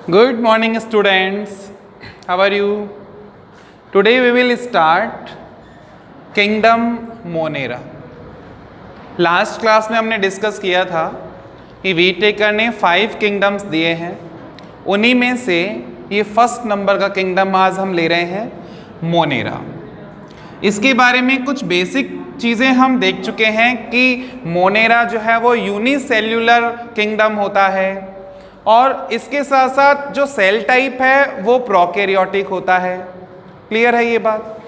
Good morning, students. How are you? Today we will start Kingdom Monera. Last class में हमने discuss किया था कि वीटेकर ने 5 किंगडम्स दिए हैं, उन्हीं में से ये फर्स्ट नंबर का किंगडम आज हम ले रहे हैं मोनेरा। इसके बारे में कुछ बेसिक चीज़ें हम देख चुके हैं कि मोनेरा जो है वो यूनिसेल्यूलर किंगडम होता है और इसके साथ साथ जो सेल टाइप है वो प्रोकैरियोटिक होता है। क्लियर है ये बात?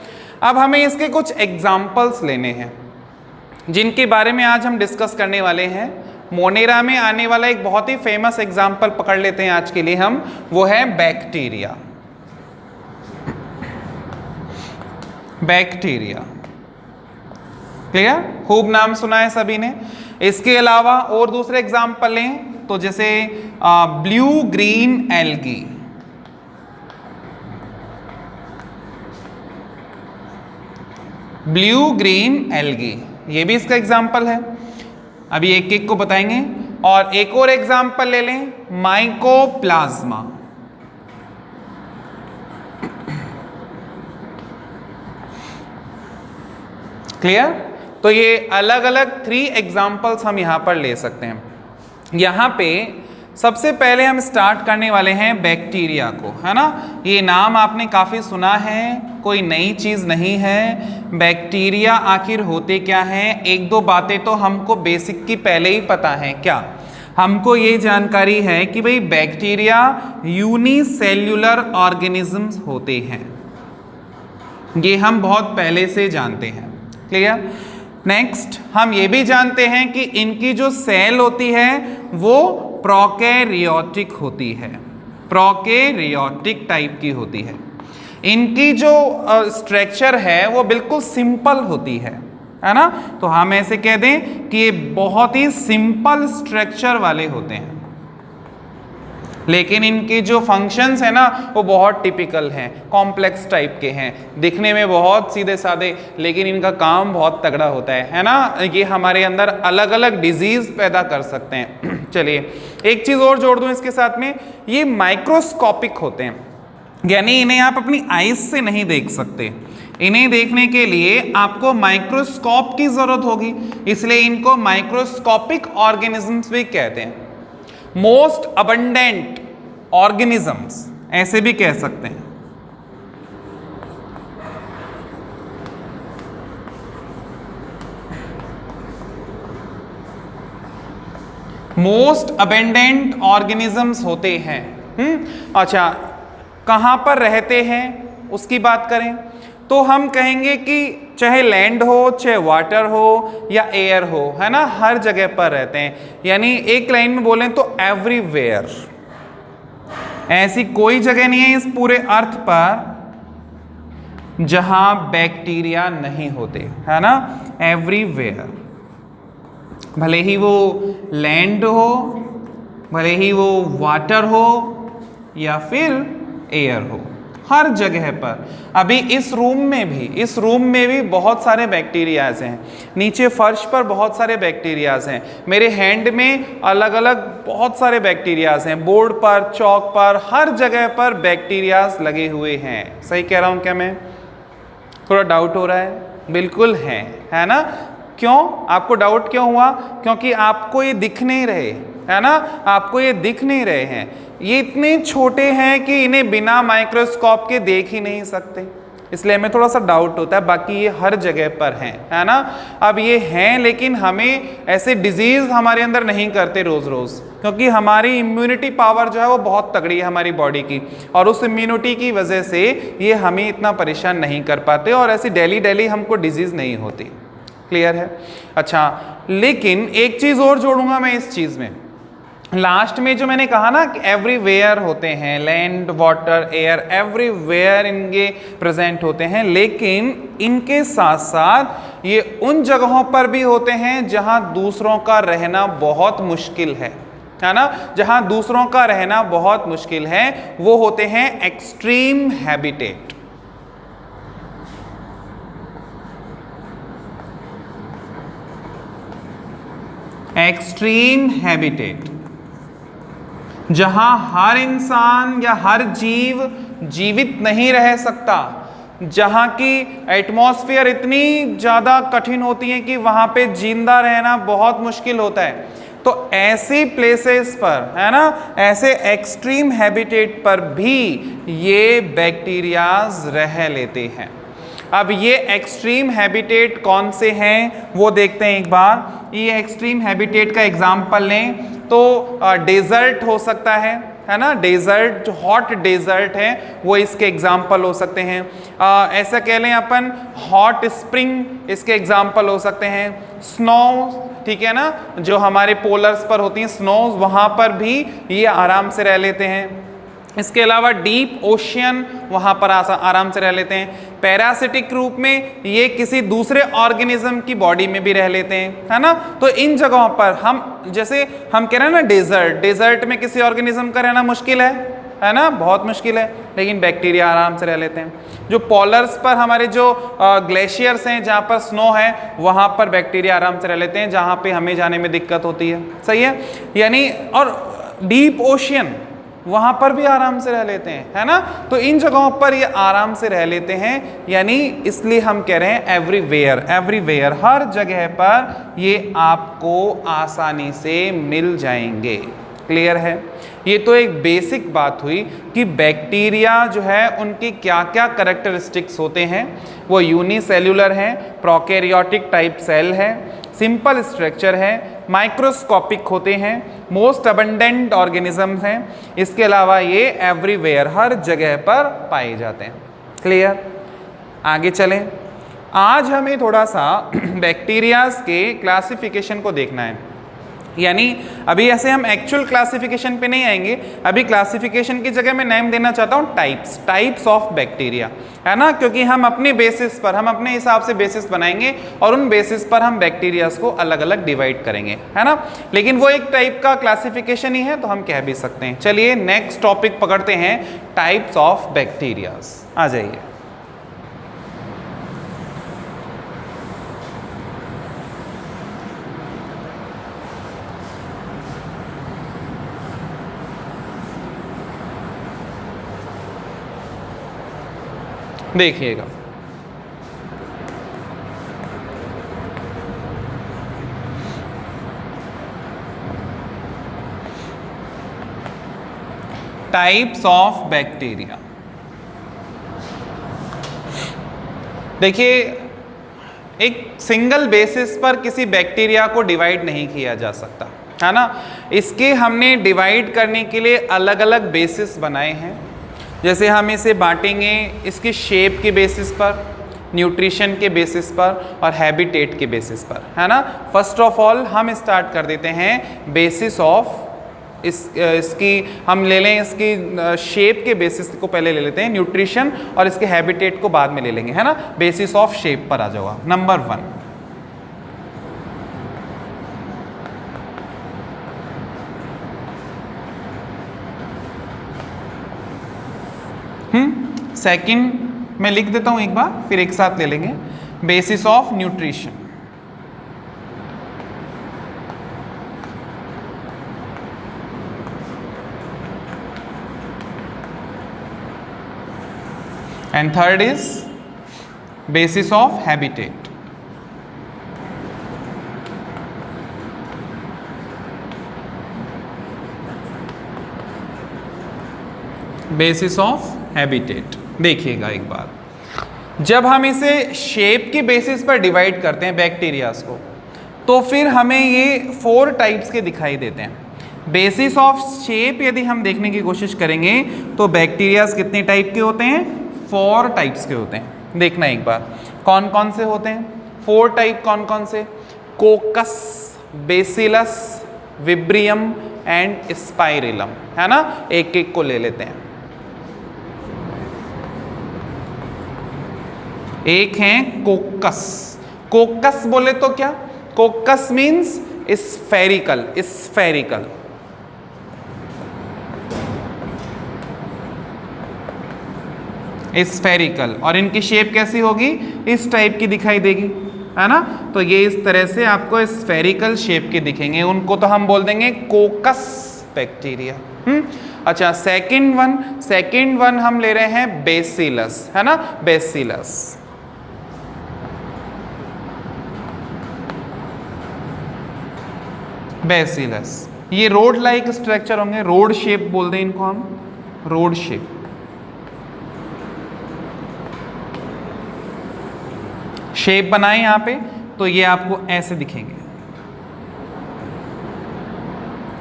अब हमें इसके कुछ एग्जाम्पल्स लेने हैं जिनके बारे में आज हम डिस्कस करने वाले हैं। मोनेरा में आने वाला एक बहुत ही फेमस एग्जाम्पल पकड़ लेते हैं आज के लिए हम, वो है बैक्टीरिया। Bacteria clear? खूब नाम सुना है सभी ने। इसके अलावा और दूसरे एग्जाम्पल लें तो जैसे blue green algae, blue green algae, ये भी इसका एग्जाम्पल है। अभी एक एक को बताएंगे। और एक और एग्जाम्पल ले लें, माइकोप्लाज्मा। क्लियर? तो ये अलग अलग 3 एग्जाम्पल्स हम यहां पर ले सकते हैं। यहाँ पे सबसे पहले हम स्टार्ट करने वाले हैं बैक्टीरिया को, है ना। ये नाम आपने काफ़ी सुना है, कोई नई चीज़ नहीं है। बैक्टीरिया आखिर होते क्या हैं, एक दो बातें तो हमको बेसिक की पहले ही पता है। क्या हमको ये जानकारी है कि भाई बैक्टीरिया यूनिसेल्यूलर ऑर्गेनिजम्स होते हैं, ये हम बहुत पहले से जानते हैं। क्लियर? नेक्स्ट हम ये भी जानते हैं कि इनकी जो सेल होती है वो प्रोकैरियोटिक होती है, प्रोकैरियोटिक टाइप की होती है। इनकी जो स्ट्रक्चर है वो बिल्कुल सिंपल होती है ना। तो हम ऐसे कह दें कि ये बहुत ही सिंपल स्ट्रक्चर वाले होते हैं, लेकिन इनके जो फंक्शंस है ना वो बहुत टिपिकल हैं, कॉम्प्लेक्स टाइप के हैं, दिखने में बहुत सीधे साधे, लेकिन इनका काम बहुत तगड़ा होता है ना। ये हमारे अंदर अलग अलग डिजीज पैदा कर सकते हैं। चलिए एक चीज और जोड़ दूं इसके साथ में, ये माइक्रोस्कोपिक होते हैं, यानी इन्हें आप अपनी आईज से नहीं देख सकते। इन्हें देखने के लिए आपको माइक्रोस्कोप की जरूरत होगी, इसलिए इनको माइक्रोस्कोपिक ऑर्गेनिजम्स भी कहते हैं। मोस्ट अबंडेंट ऑर्गेनिजम्स ऐसे भी कह सकते हैं। मोस्ट अबंडेंट ऑर्गेनिजम्स होते हैं। अच्छा, कहां पर रहते हैं उसकी बात करें तो हम कहेंगे कि चाहे लैंड हो, चाहे वाटर हो या एयर हो, है ना, हर जगह पर रहते हैं। यानी एक लाइन में बोलें तो एवरीवेयर। ऐसी कोई जगह नहीं है इस पूरे अर्थ पर जहां बैक्टीरिया नहीं होते, है ना। एवरीवेयर, भले ही वो लैंड हो, भले ही वो वाटर हो या फिर एयर हो, हर जगह पर। अभी इस रूम में भी बहुत सारे बैक्टीरियाज हैं, नीचे फर्श पर बहुत सारे बैक्टीरियाज हैं, मेरे हैंड में अलग अलग बहुत सारे बैक्टीरियाज हैं, बोर्ड पर, चौक पर, हर जगह पर बैक्टीरियाज लगे हुए हैं। सही कह रहा हूं क्या मैं? थोड़ा डाउट हो रहा है? बिल्कुल है ना। क्यों आपको डाउट क्यों हुआ? क्योंकि आपको ये दिख नहीं रहे, है ना, आपको ये दिख नहीं रहे हैं। ये इतने छोटे हैं कि इन्हें बिना माइक्रोस्कोप के देख ही नहीं सकते, इसलिए हमें थोड़ा सा डाउट होता है। बाकी ये हर जगह पर हैं, है ना। अब ये हैं लेकिन हमें ऐसे डिजीज हमारे अंदर नहीं करते रोज रोज, क्योंकि हमारी इम्यूनिटी पावर जो है वो बहुत तगड़ी है हमारी बॉडी की, और उस इम्यूनिटी की वजह से ये हमें इतना परेशान नहीं कर पाते और ऐसी डेली हमको डिजीज नहीं होती। क्लियर है? अच्छा, लेकिन एक चीज और जोड़ूंगा मैं इस चीज में। लास्ट में जो मैंने कहा ना कि एवरीवेयर होते हैं, लैंड, वाटर, एयर, एवरीवेयर इनके प्रेजेंट होते हैं, लेकिन इनके साथ साथ ये उन जगहों पर भी होते हैं जहां दूसरों का रहना बहुत मुश्किल है ना। जहां दूसरों का रहना बहुत मुश्किल है वो होते हैं एक्सट्रीम हैबिटेट। एक्सट्रीम हैबिटेट, जहां हर इंसान या हर जीव जीवित नहीं रह सकता, जहां की एटमॉस्फेयर इतनी ज़्यादा कठिन होती है कि वहां पे जिंदा रहना बहुत मुश्किल होता है, तो ऐसी प्लेसेस पर, है ना, ऐसे एक्सट्रीम हैबिटेट पर भी ये बैक्टीरियाज रह लेते हैं। अब ये एक्सट्रीम हैबिटेट कौन से हैं वो देखते हैं एक बार। ये एक्सट्रीम हैबिटेट का एग्जांपल लें तो डेजर्ट हो सकता है ना, डेजर्ट जो हॉट डेजर्ट है वो इसके एग्जाम्पल हो सकते हैं। ऐसा कह लें अपन हॉट स्प्रिंग इसके एग्जाम्पल हो सकते हैं। स्नो, ठीक है ना, जो हमारे पोलर्स पर होती हैं स्नोज, वहाँ पर भी ये आराम से रह लेते हैं। इसके अलावा डीप ओशियन, वहाँ पर आराम से रह लेते हैं। पैरासिटिक रूप में ये किसी दूसरे ऑर्गेनिज्म की बॉडी में भी रह लेते हैं, है ना। तो इन जगहों पर हम, जैसे हम कह रहे हैं ना डेजर्ट में किसी ऑर्गेनिज्म का रहना मुश्किल है ना, बहुत मुश्किल है, लेकिन बैक्टीरिया आराम से रह लेते हैं। जो पोलर्स पर हमारे जो ग्लेशियर्स हैं, जहाँ पर स्नो है, वहाँ पर बैक्टीरिया आराम से रह लेते हैं, जहाँ पे हमें जाने में दिक्कत होती है, सही है। यानी और डीप ओशियन, वहाँ पर भी आराम से रह लेते हैं, है ना। तो इन जगहों पर ये आराम से रह लेते हैं, यानी इसलिए हम कह रहे हैं एवरीवेयर, हर जगह पर ये आपको आसानी से मिल जाएंगे। क्लियर है। ये तो एक बेसिक बात हुई कि बैक्टीरिया जो है उनकी क्या क्या कैरेक्टरिस्टिक्स होते हैं। वो यूनिसेल्युलर हैं, प्रोकैरियोटिक टाइप सेल है, सिंपल स्ट्रक्चर है, माइक्रोस्कोपिक होते हैं, मोस्ट अबंडेंट ऑर्गेनिज्म हैं। इसके अलावा ये एवरीवेयर, हर जगह पर पाए जाते हैं। क्लियर। आगे चलें। आज हमें थोड़ा सा बैक्टीरियाज के क्लासिफिकेशन को देखना है। यानी अभी ऐसे हम एक्चुअल क्लासिफिकेशन पे नहीं आएंगे, अभी क्लासिफिकेशन की जगह मैं नेम देना चाहता हूँ टाइप्स ऑफ बैक्टीरिया, है ना। क्योंकि हम अपने बेसिस पर, हम अपने हिसाब से बेसिस बनाएंगे और उन बेसिस पर हम बैक्टीरियाज को अलग अलग डिवाइड करेंगे, है ना। लेकिन वो एक टाइप का क्लासिफिकेशन ही है, तो हम कह भी सकते हैं। चलिए नेक्स्ट टॉपिक पकड़ते हैं, टाइप्स ऑफ बैक्टीरियाज। आ जाइए। देखिएगा, टाइप्स ऑफ बैक्टीरिया। देखिए, एक सिंगल बेसिस पर किसी बैक्टीरिया को डिवाइड नहीं किया जा सकता, है ना। इसके हमने डिवाइड करने के लिए अलग अलग बेसिस बनाए हैं। जैसे हम इसे बांटेंगे इसकी शेप के बेसिस पर, न्यूट्रिशन के बेसिस पर और हैबिटेट के बेसिस पर, है ना। फर्स्ट ऑफ ऑल हम स्टार्ट कर देते हैं बेसिस ऑफ इसकी हम ले लें, इसकी शेप के बेसिस को पहले ले लेते हैं, न्यूट्रिशन, और इसके हैबिटेट को बाद में ले लेंगे, है ना। बेसिस ऑफ शेप पर आ जाओगा। नंबर 1, सेकंड मैं लिख देता हूं एक बार, फिर एक साथ ले लेंगे। Basis of nutrition, and third is basis of habitat. Basis of habitat. देखिएगा एक बार, जब हम इसे शेप के बेसिस पर डिवाइड करते हैं बैक्टीरियाज को, तो फिर हमें ये 4 टाइप्स के दिखाई देते हैं। बेसिस ऑफ शेप यदि हम देखने की कोशिश करेंगे तो बैक्टीरियाज कितने टाइप के होते हैं? 4 टाइप्स के होते हैं। देखना एक बार कौन कौन से होते हैं 4 टाइप, कौन कौन से? कोकस, बेसिलस, विब्रियम एंड स्पाइरिलम, है ना। एक एक को ले लेते हैं। एक है कोकस। कोकस बोले तो क्या? कोकस मीन्स स्फेरिकल, स्फेरिकल। स्फेरिकल, और इनकी शेप कैसी होगी? इस टाइप की दिखाई देगी, है ना। तो ये इस तरह से आपको स्फेरिकल शेप के दिखेंगे, उनको तो हम बोल देंगे कोकस बैक्टीरिया। अच्छा, सेकंड वन हम ले रहे हैं बेसिलस, है ना, बेसिलस। बेसिलस ये रोड लाइक स्ट्रक्चर होंगे, रोड शेप बोल दें इनको हम, रोड शेप। शेप बनाए यहां पे तो ये आपको ऐसे दिखेंगे,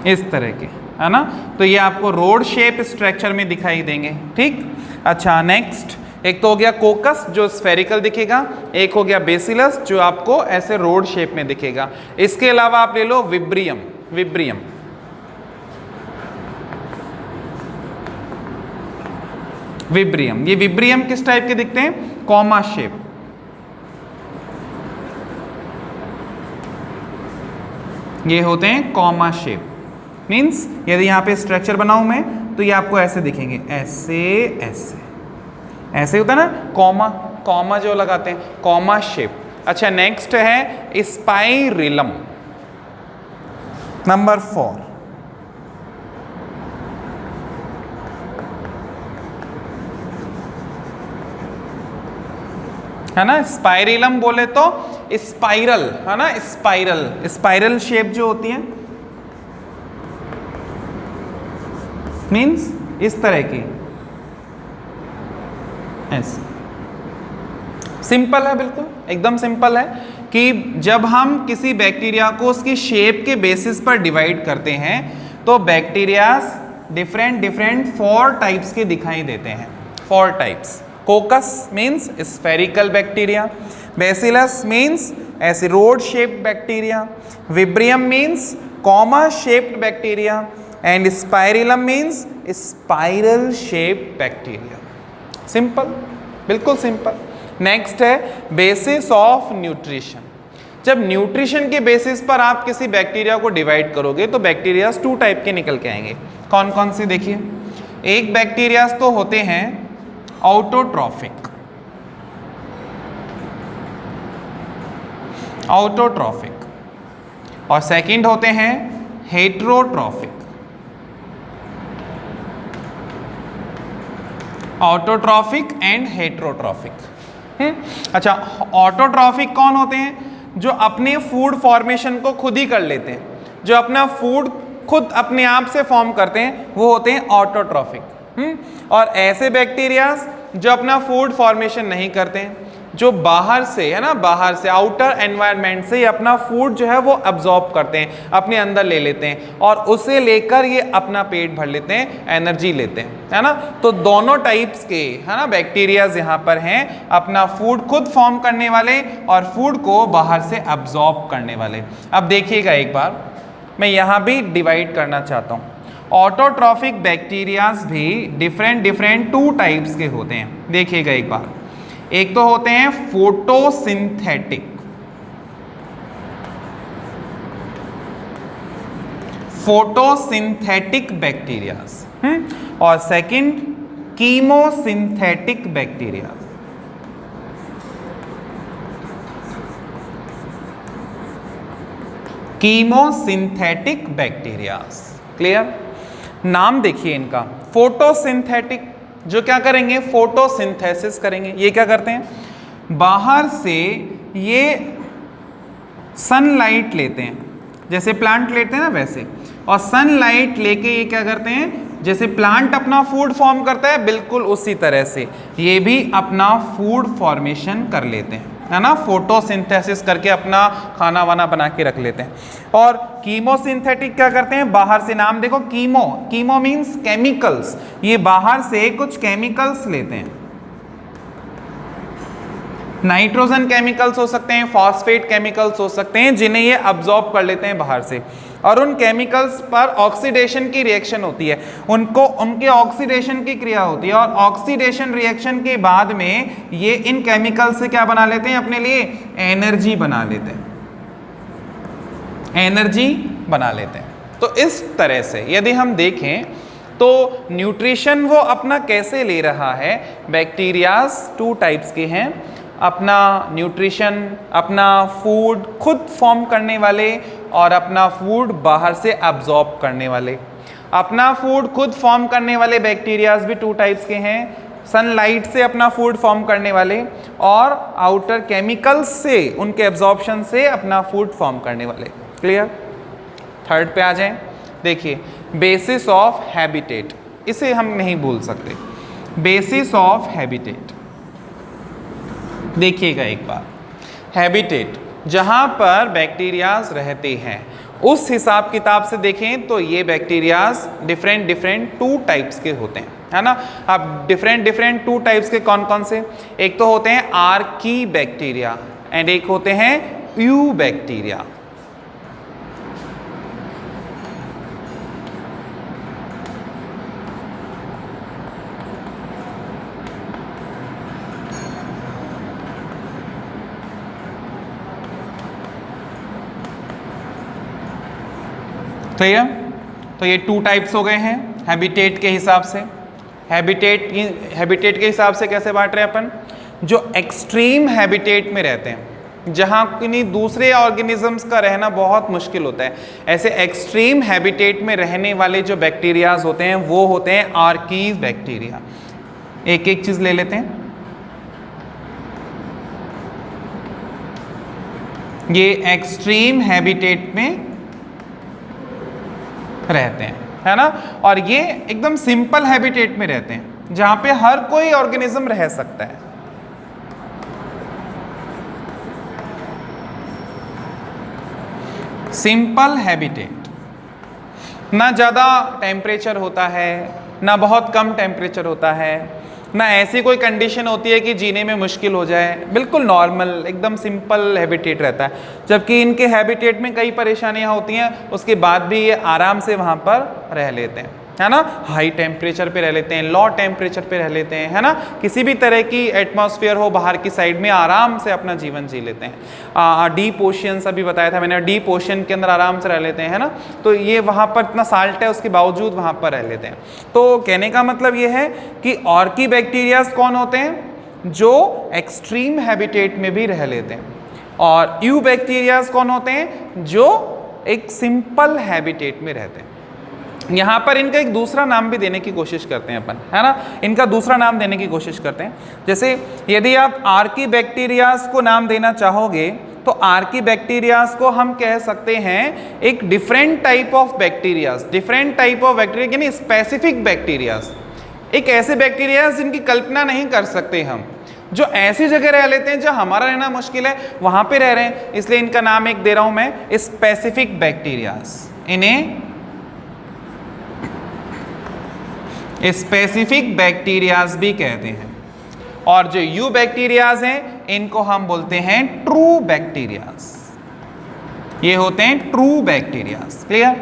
इस तरह के, है ना। तो ये आपको रोड शेप स्ट्रक्चर में दिखाई देंगे, ठीक। अच्छा, नेक्स्ट एक तो हो गया कोकस जो स्फेरिकल दिखेगा, एक हो गया बेसिलस जो आपको ऐसे रोड शेप में दिखेगा। इसके अलावा आप ले लो विब्रियम। विब्रियम विब्रियम ये विब्रियम किस टाइप के दिखते हैं? Comma shape. ये होते हैं कॉमा शेप, मीन्स यदि यहां पे स्ट्रक्चर बनाऊं मैं तो ये आपको ऐसे दिखेंगे, ऐसे ऐसे ऐसे होता है ना, कॉमा, कॉमा जो लगाते हैं, कॉमा शेप। अच्छा, नेक्स्ट है स्पाइरिलम, नंबर 4। है ना, स्पाइरिलम बोले तो स्पाइरल, है ना, स्पाइरल, स्पाइरल शेप जो होती है, मीन्स इस तरह की, ऐसे। सिंपल है, बिल्कुल एकदम सिंपल है कि जब हम किसी बैक्टीरिया को उसकी शेप के बेसिस पर डिवाइड करते हैं तो बैक्टीरियाज डिफरेंट 4 टाइप्स के दिखाई देते हैं, 4 types. Coccus means spherical bacteria, bacillus means ऐसे rod shaped bacteria, vibrio means comma shaped bacteria and spirillum means spiral shaped bacteria. Simple, बिल्कुल सिंपल। नेक्स्ट है बेसिस ऑफ न्यूट्रिशन। जब न्यूट्रिशन के basis पर आप किसी बैक्टीरिया को डिवाइड करोगे तो बैक्टीरिया 2 टाइप के निकल के आएंगे। कौन कौन से देखिए, एक बैक्टीरिया तो होते हैं ऑटोट्रॉफिक, ऑटोट्रॉफिक, और सेकंड होते हैं हेट्रोट्रॉफिक। Autotrophic and heterotrophic. अच्छा, ऑटोट्रॉफिक कौन होते हैं? जो अपने फूड फॉर्मेशन को खुद ही कर लेते हैं, जो अपना फूड खुद अपने आप से फॉर्म करते हैं, वो होते हैं ऑटोट्रॉफिक। और ऐसे बैक्टीरियाज जो अपना फूड फॉर्मेशन नहीं करते हैं, जो बाहर से, है ना, बाहर से आउटर एनवायरनमेंट से अपना फूड जो है वो अब्जॉर्ब करते हैं, अपने अंदर ले लेते हैं और उसे लेकर ये अपना पेट भर लेते हैं, एनर्जी लेते हैं, है ना। तो दोनों टाइप्स के, है ना, बैक्टीरियाज यहाँ पर हैं, अपना फूड खुद फॉर्म करने वाले और फूड को बाहर से अब्जॉर्ब करने वाले। अब देखिएगा एक बार, मैं यहाँ भी डिवाइड करना चाहता हूँ। ऑटोट्रॉफिक बैक्टीरियाज भी डिफरेंट 2 टाइप्स के होते हैं। देखिएगा एक बार, एक तो होते हैं फोटोसिंथेटिक, फोटोसिंथेटिक बैक्टीरियाज, और second chemosynthetic bacterias. Chemosynthetic bacterias, clear. नाम देखिए इनका, फोटोसिंथेटिक जो क्या करेंगे, फोटोसिंथेसिस करेंगे। ये क्या करते हैं, बाहर से ये सनलाइट लेते हैं, जैसे प्लांट लेते हैं ना वैसे, और सनलाइट लेके ये क्या करते हैं, जैसे प्लांट अपना फूड फॉर्म करता है बिल्कुल उसी तरह से ये भी अपना फूड फॉर्मेशन कर लेते हैं, है ना, फोटोसिंथेसिस करके अपना खाना वाना बना के रख लेते हैं। और कीमोसिंथेटिक क्या करते हैं, बाहर से, नाम देखो कीमो, कीमो मीन्स केमिकल्स, ये बाहर से कुछ केमिकल्स लेते हैं, नाइट्रोजन केमिकल्स हो सकते हैं, फॉस्फेट केमिकल्स हो सकते हैं, जिन्हें ये अब्जॉर्ब कर लेते हैं बाहर से, और उन केमिकल्स पर ऑक्सीडेशन की रिएक्शन होती है, उनको उनके ऑक्सीडेशन की क्रिया होती है, और ऑक्सीडेशन रिएक्शन के बाद में ये इन केमिकल्स से क्या बना लेते हैं, अपने लिए एनर्जी बना लेते हैं, एनर्जी बना लेते हैं। तो इस तरह से यदि हम देखें तो न्यूट्रिशन वो अपना कैसे ले रहा है, बैक्टीरियाज 2 टाइप्स के हैं, अपना न्यूट्रिशन, अपना फूड खुद फॉर्म करने वाले और अपना फूड बाहर से एब्जॉर्ब करने वाले। अपना फूड खुद फॉर्म करने वाले बैक्टीरियाज भी 2 टाइप्स के हैं, सनलाइट से अपना फूड फॉर्म करने वाले और आउटर केमिकल्स से, उनके एब्जॉर्प्शन से अपना फूड फॉर्म करने वाले। क्लियर? थर्ड पे आ जाएं। देखिए, बेसिस ऑफ हैबिटेट, इसे हम नहीं भूल सकते। बेसिस ऑफ हैबिटेट, देखिएगा एक बार, हैबिटेट जहाँ पर बैक्टीरियाज रहते हैं उस हिसाब किताब से देखें तो ये बैक्टीरियाज डिफरेंट 2 टाइप्स के होते हैं, है ना। अब डिफरेंट 2 टाइप्स के कौन कौन से? एक तो होते हैं आर्की बैक्टीरिया एंड एक होते हैं यू बैक्टीरिया। तो ये 2 टाइप्स हो गए हैं हैबिटेट के हिसाब से। हैबिटेट के हिसाब से कैसे बांट रहे हैं अपन? जो एक्सट्रीम हैबिटेट में रहते हैं, जहाँ किन्हीं दूसरे ऑर्गेनिजम्स का रहना बहुत मुश्किल होता है, ऐसे एक्सट्रीम हैबिटेट में रहने वाले जो बैक्टीरियाज होते हैं वो होते हैं आर्कीज बैक्टीरिया। एक एक चीज ले लेते हैं। ये एक्सट्रीम हैबिटेट में रहते हैं, है ना, और ये एकदम सिंपल हैबिटेट में रहते हैं जहां पे हर कोई ऑर्गेनिज्म रह सकता है। सिंपल हैबिटेट, ना ज़्यादा टेम्परेचर होता है ना बहुत कम टेम्परेचर होता है, ना ऐसी कोई कंडीशन होती है कि जीने में मुश्किल हो जाए, बिल्कुल नॉर्मल एकदम सिंपल हैबिटेट रहता है। जबकि इनके हैबिटेट में कई परेशानियां होती हैं, उसके बाद भी ये आराम से वहाँ पर रह लेते हैं, है ना। हाई टेम्परेचर पे रह लेते हैं, लो टेम्परेचर पे रह लेते हैं, है ना। किसी भी तरह की एटमॉस्फेयर हो बाहर की साइड में आराम से अपना जीवन जी लेते हैं। डीप ओशियंस अभी बताया था मैंने, डीप ओशियन के अंदर आराम से रह लेते हैं, है ना। तो ये वहाँ पर इतना साल्ट है उसके बावजूद वहाँ पर रह लेते हैं। तो कहने का मतलब ये है कि आर्की बैक्टीरियाज कौन होते हैं? जो एक्सट्रीम हैबिटेट में भी रह लेते हैं। और यू बैक्टीरियाज कौन होते हैं? जो एक सिंपल हैबिटेट में रहते हैं। यहाँ पर इनका एक दूसरा नाम भी देने की कोशिश करते हैं अपन, है ना। इनका दूसरा नाम देने की कोशिश करते हैं। जैसे यदि आप आर्की बैक्टीरियाज को नाम देना चाहोगे तो आर्की बैक्टीरियाज को हम कह सकते हैं एक different type of bacterias. Different type of bacteria यानी स्पेसिफिक बैक्टीरियाज, एक ऐसे बैक्टीरियाज जिनकी कल्पना नहीं कर सकते हम, जो ऐसी जगह रह लेते हैं जहाँ हमारा रहना मुश्किल है, वहाँ पे रह रहे हैं। इसलिए इनका नाम एक दे रहा हूँ मैं, स्पेसिफिक बैक्टीरियाज। इन्हें स्पेसिफिक बैक्टीरियाज भी कहते हैं। और जो यू बैक्टीरियाज हैं इनको हम बोलते हैं ट्रू बैक्टीरियाज। ये होते हैं ट्रू बैक्टीरियाज। क्लियर?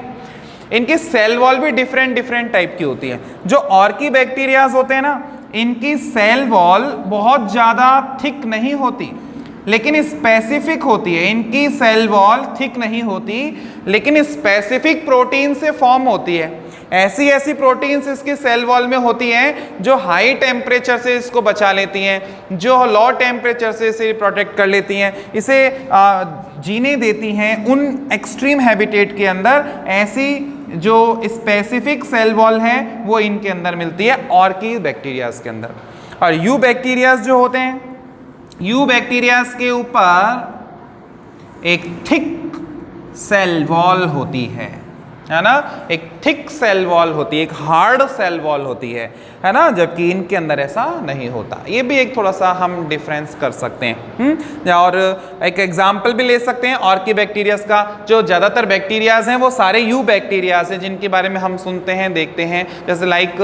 इनकी सेल वॉल भी डिफरेंट टाइप की होती है। जो आर्की बैक्टीरियाज होते हैं ना, इनकी सेल वॉल बहुत ज़्यादा थिक नहीं होती लेकिन स्पेसिफिक होती है। इनकी सेल वॉल थिक नहीं होती लेकिन स्पेसिफिक प्रोटीन से फॉर्म होती है। ऐसी प्रोटीन्स इसकी सेल वॉल में होती हैं जो हाई टेम्परेचर से इसको बचा लेती हैं, जो लो टेम्परेचर से इसे प्रोटेक्ट कर लेती हैं, इसे जीने देती हैं उन एक्सट्रीम हैबिटेट के अंदर। ऐसी जो स्पेसिफिक सेल वॉल है वो इनके अंदर मिलती है आर्की बैक्टीरियाज के अंदर। और यू बैक्टीरियाज जो होते हैं, यू बैक्टीरियाज के ऊपर एक थिक सेल वॉल होती है ना, एक थिक सेल वॉल होती है, एक हार्ड सेल वॉल होती है ना, जबकि इनके अंदर ऐसा नहीं होता। ये भी एक थोड़ा सा हम डिफरेंस कर सकते हैं। और एक एग्जांपल भी ले सकते हैं आर्की बैक्टीरियाज का। जो ज़्यादातर बैक्टीरियाज हैं वो सारे यू बैक्टीरियाज हैं जिनके बारे में हम सुनते हैं, देखते हैं। जैसे लाइक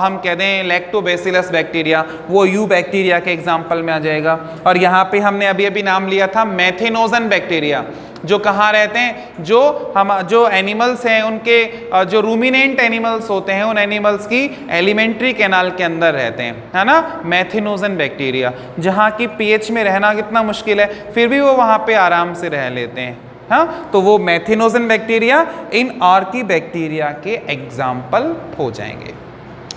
हम कह दें लैक्टोबैसिलस बैक्टीरिया, वो यू बैक्टीरिया के एग्जाम्पल में आ जाएगा। और यहाँ पे हमने अभी अभी नाम लिया था मेथिनोजन बैक्टीरिया, जो कहाँ रहते हैं, जो एनिमल्स हैं उनके जो रूमिनेंट एनिमल्स होते हैं उन एनिमल्स की एलिमेंट्री कैनाल के अंदर रहते हैं, है ना, मेथिनोजन बैक्टीरिया, जहाँ की पीएच में रहना कितना मुश्किल है फिर भी वो वहाँ पे आराम से रह लेते हैं। हाँ, तो वो मेथिनोजन बैक्टीरिया इन आर्की बैक्टीरिया के एग्जाम्पल हो जाएंगे।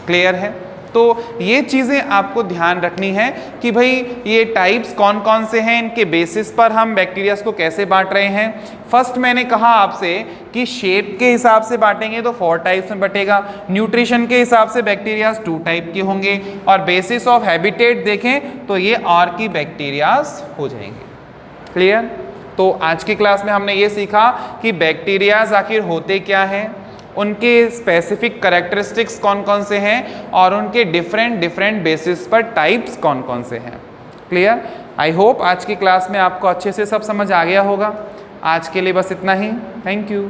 क्लियर है? तो ये चीज़ें आपको ध्यान रखनी है कि भाई ये टाइप्स कौन कौन से हैं, इनके बेसिस पर हम बैक्टीरियाज को कैसे बांट रहे हैं। फर्स्ट मैंने कहा आपसे कि शेप के हिसाब से बांटेंगे तो 4 टाइप्स में बटेगा, न्यूट्रिशन के हिसाब से बैक्टीरियाज 2 टाइप के होंगे, और बेसिस ऑफ हैबिटेट देखें तो ये और की बैक्टीरियाज हो जाएंगे। क्लियर? तो आज की क्लास में हमने ये सीखा कि बैक्टीरियाज आखिर होते क्या हैं, उनके स्पेसिफिक कैरेक्टरिस्टिक्स कौन कौन से हैं, और उनके डिफरेंट बेसिस पर टाइप्स कौन कौन से हैं। क्लियर? आई होप आज की क्लास में आपको अच्छे से सब समझ आ गया होगा। आज के लिए बस इतना ही। Thank you.